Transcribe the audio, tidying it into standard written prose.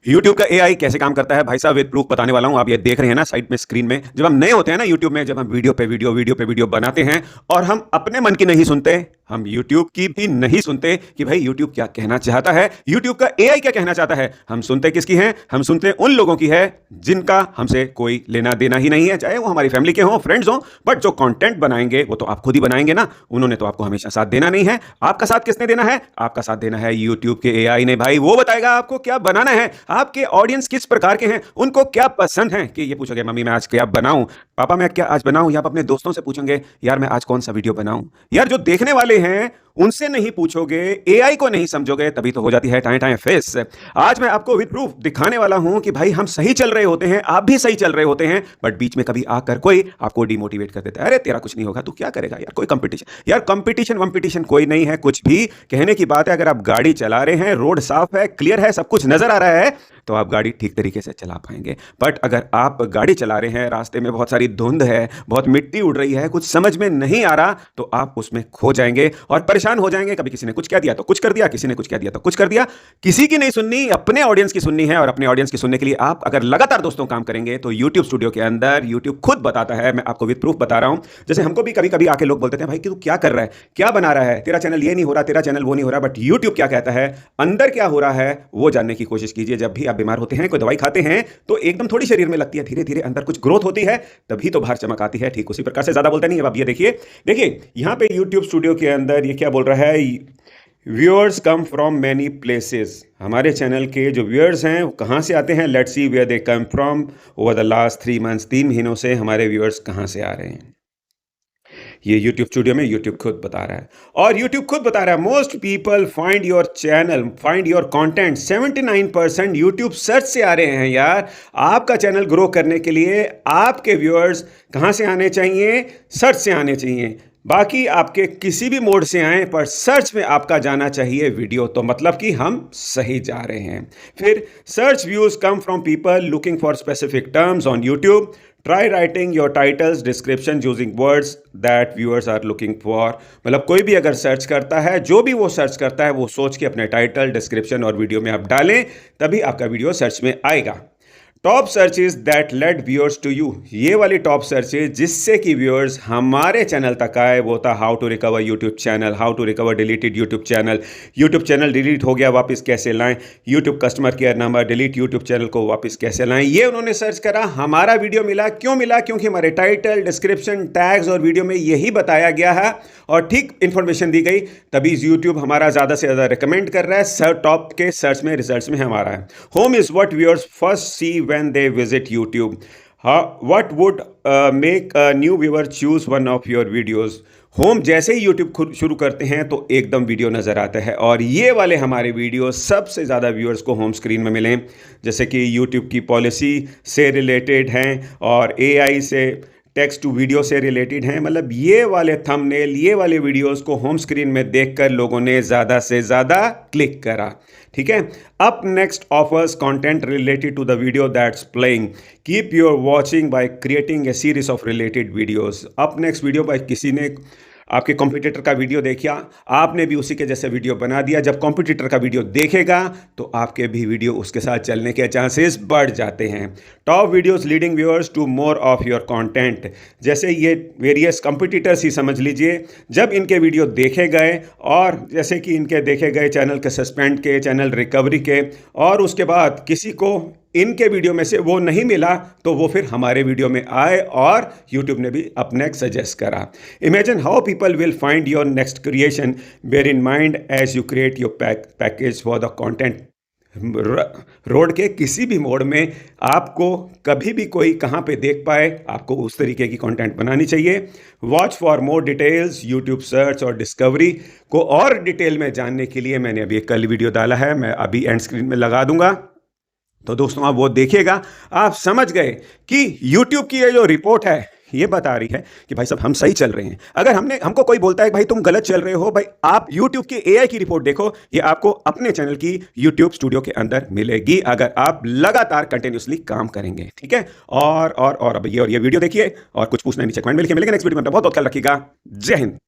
YouTube का AI कैसे काम करता है भाई साहब विद प्रूफ बताने वाला हूं। आप ये देख रहे हैं ना साइड में स्क्रीन में, जब हम नए होते हैं ना YouTube में, जब हम वीडियो बनाते हैं और हम अपने मन की नहीं सुनते, हम YouTube की भी नहीं सुनते कि भाई YouTube क्या कहना चाहता है, YouTube का एआई क्या कहना चाहता है। हम सुनते किसकी हैं? हम सुनते उन लोगों की है जिनका हमसे कोई लेना देना ही नहीं है, चाहे वो हमारी फैमिली के हों, फ्रेंड्स हों। बट जो कंटेंट बनाएंगे वो तो आप खुद ही बनाएंगे ना, उन्होंने तो आपको हमेशा साथ देना नहीं है। आपका साथ किसने देना है? आपका साथ देना है YouTube के एआई ने। भाई वो बताएगा आपको क्या बनाना है, आपके ऑडियंस किस प्रकार के हैं, उनको क्या पसंद है। कि ये पूछोगे मम्मी मैं आज क्या बनाऊं, पापा मैं क्या आज बनाऊं, या आप अपने दोस्तों से पूछेंगे यार मैं आज कौन सा वीडियो बनाऊं। यार जो देखने वाले हैं उनसे नहीं पूछोगे, एआई को नहीं समझोगे, तभी तो हो जाती है टाएं टाएं फेस। आज मैं आपको विद प्रूफ दिखाने वाला हूं कि भाई हम सही चल रहे होते हैं, आप भी सही चल रहे होते हैं, बट बीच में कभी आकर कोई आपको डिमोटिवेट कर देता है। अरे तेरा कुछ नहीं होगा, तू क्या करेगा यार, कोई कंपटीशन, यार कंपटीशन वंपटीशन कोई नहीं है, कुछ भी कहने की बात है। अगर आप गाड़ी चला रहे हैं, रोड साफ है, क्लियर है, सब कुछ नजर आ रहा है, तो आप गाड़ी ठीक तरीके से चला पाएंगे। बट अगर आप गाड़ी चला रहे हैं, रास्ते में बहुत सारी धुंध है, बहुत मिट्टी उड़ रही है, कुछ समझ में नहीं आ रहा, तो आप उसमें खो जाएंगे और परेशान हो जाएंगे। कभी किसी ने कुछ कह दिया तो कुछ कर दिया, किसी ने कुछ कह दिया तो कुछ कर दिया। किसी की नहीं सुननी, अपने ऑडियंस की सुननी है। और अपने ऑडियंस की सुनने के लिए आप अगर लगातार दोस्तों काम करेंगे तो YouTube स्टूडियो के अंदर YouTube खुद बताता है। मैं आपको विद प्रूफ बता रहा हूं। जैसे हमको भी कभी कभी आके लोग बोलते हैं भाई कि तू क्या कर रहा है, क्या बना रहा है, तेरा चैनल ये नहीं हो रहा, तेरा चैनल वो नहीं हो रहा। बट YouTube क्या कहता है, अंदर क्या हो रहा है, वो जानने की कोशिश कीजिए। जब भी आप बीमार होते हैं, कोई दवाई खाते हैं, तो एकदम थोड़ी शरीर में लगती है, धीरे धीरे अंदर कुछ ग्रोथ होती है, तभी तो बाहर चमक आती है। ठीक उसी प्रकार से ज्यादा बोलते नहीं है। अब ये देखिए देखिए यहां पे YouTube स्टूडियो के अंदर ये क्या बोल रहा है, viewers come from many places. हमारे चैनल के जो व्यूअर्स हैं वो कहाँ से आते हैं, let's see where they come from over the last 3 months. 3 महीनों से हमारे व्यूअर्स कहाँ से आ रहे हैं, ये YouTube स्टूडियो में YouTube खुद बता रहा है। और YouTube खुद बता रहा है most people find your channel, find your content 79% YouTube search से आ रहे हैं। यार आपका चैनल ग्रो करने के लिए आपके व्यूअर्स कहाँ से आने चाहिए? सर्च से आने चाहिए। बाकी आपके किसी भी मोड से आए, पर सर्च में आपका जाना चाहिए वीडियो, तो मतलब कि हम सही जा रहे हैं। फिर search views come from people looking for specific terms on YouTube. Try writing your titles description using words that viewers are looking for. मतलब कोई भी अगर सर्च करता है, जो भी वो सर्च करता है, वो सोच के अपने टाइटल डिस्क्रिप्शन और वीडियो में आप डालें, तभी आपका वीडियो सर्च में आएगा। Top searches that led viewers to you, ये वाली टॉप सर्चेज जिससे कि व्यूअर्स हमारे चैनल तक आए, वो था how to recover YouTube channel, how to recover deleted YouTube channel, YouTube channel delete हो गया वापस कैसे लाएं, YouTube customer care number, delete YouTube channel को वापस कैसे लाएं। ये उन्होंने सर्च करा, हमारा वीडियो मिला। क्यों मिला? क्योंकि हमारे टाइटल डिस्क्रिप्शन टैग्स और वीडियो में यही बताया गया है और ठीक इंफॉर्मेशन दी गई, तभी यूट्यूब हमारा ज़्यादा से ज़्यादा रिकमेंड कर रहा है। सर टॉप के सर्च में, रिजल्ट्स में हमारा है। Home is what viewers first see when they visit YouTube. What would make a new viewer choose one of your videos? Home जैसे ही YouTube खुद शुरू करते हैं तो एकदम वीडियो नज़र आता है, और ये वाले हमारे वीडियो सबसे ज़्यादा व्यूअर्स को होम स्क्रीन में मिलें। जैसे कि YouTube की पॉलिसी से रिलेटेड हैं और AI से, टेक्स्ट टू वीडियो से रिलेटेड हैं। मतलब ये वाले थंबनेल, ये वाले वीडियोस को होम स्क्रीन में देखकर लोगों ने ज़्यादा से ज़्यादा क्लिक करा। ठीक है। Up next offers content related to the video that's playing, keep your watching by creating a series of related videos. Up next video by किसी ने आपके कॉम्पिटिटर का वीडियो देखा, आपने भी उसी के जैसे वीडियो बना दिया। जब कॉम्पिटिटर का वीडियो देखेगा तो आपके भी वीडियो उसके साथ चलने के चांसेस बढ़ जाते हैं। Top videos leading viewers to more of your content, जैसे ये वेरियस कॉम्पिटिटर्स ही समझ लीजिए। जब इनके वीडियो देखे गए, और जैसे कि इनके देखे गए चैनल के सस्पेंड के, चैनल रिकवरी के, और उसके बाद किसी को इनके वीडियो में से वो नहीं मिला, तो वो फिर हमारे वीडियो में आए और YouTube ने भी अपने सजेस्ट करा। Imagine how people will find your next creation, bear in mind as you create your package for the content. Road के किसी भी मोड में आपको कभी भी कोई कहाँ पे देख पाए, आपको उस तरीके की कंटेंट बनानी चाहिए। Watch for more details YouTube search और डिस्कवरी को और डिटेल में जानने के लिए मैंने अभी एक कल वीडियो डाला है, मैं अभी एंड स्क्रीन में लगा दूंगा, तो दोस्तों आप वो देखिएगा। आप समझ गए कि YouTube की ये जो रिपोर्ट है ये बता रही है कि भाई साहब हम सही चल रहे हैं। अगर हमको कोई बोलता है भाई तुम गलत चल रहे हो, भाई आप YouTube के AI की रिपोर्ट देखो, ये आपको अपने चैनल की YouTube स्टूडियो के अंदर मिलेगी, अगर आप लगातार कंटिन्यूसली काम करेंगे। ठीक है। और अब ये वीडियो देखिए, और कुछ पूछना नीचे कमेंट में लिखिए। मिलेंगे नेक्स्ट वीडियो में, बहुत बहुत ख्याल रखिएगा। जय हिंद।